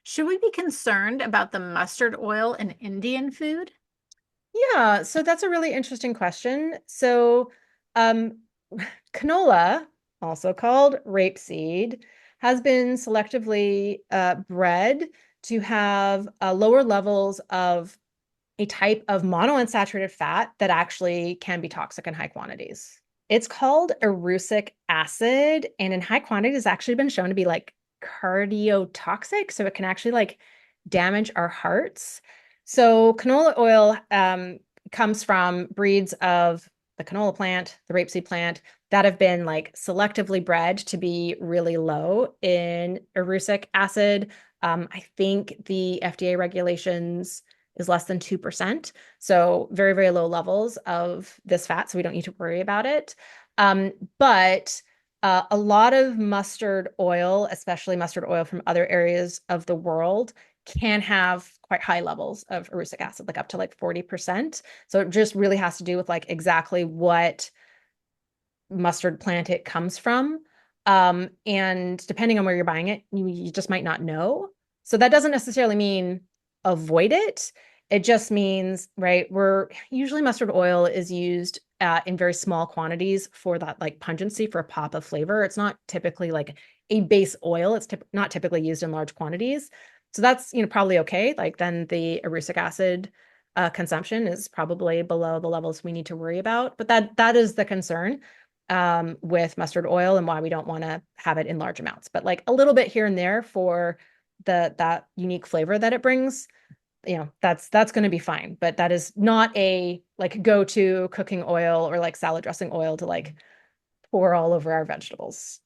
Should we be concerned about the mustard oil in Indian food? Yeah, so that's a really interesting question. Um, canola, also called rapeseed, has been selectively bred to have lower levels of a type of monounsaturated fat that actually can be toxic in high quantities. It's called erucic acid, and in high quantities, it's actually been shown to be like cardiotoxic. So it can actually like damage our hearts. So canola oil comes from breeds of the canola plant, the rapeseed plant, that have been like selectively bred to be really low in erucic acid. I think the FDA regulations is less than 2%. So very, very low levels of this fat. So we don't need to worry about it. But a lot of mustard oil, especially mustard oil from other areas of the world, can have quite high levels of erucic acid, like up to like 40%. So it just really has to do with like exactly what mustard plant it comes from. And depending on where you're buying it, you just might not know. So that doesn't necessarily mean avoid it. It just means, right, we're usually mustard oil is used in very small quantities for that like pungency for a pop of flavor. It's not typically like a base oil. It's not typically used in large quantities. So that's, probably okay. Like then the erucic acid consumption is probably below the levels we need to worry about. But that is the concern with mustard oil and why we don't want to have it in large amounts. But like a little bit here and there for that unique flavor that it brings, that's going to be fine. But that is not a like go-to cooking oil or like salad dressing oil to like pour all over our vegetables.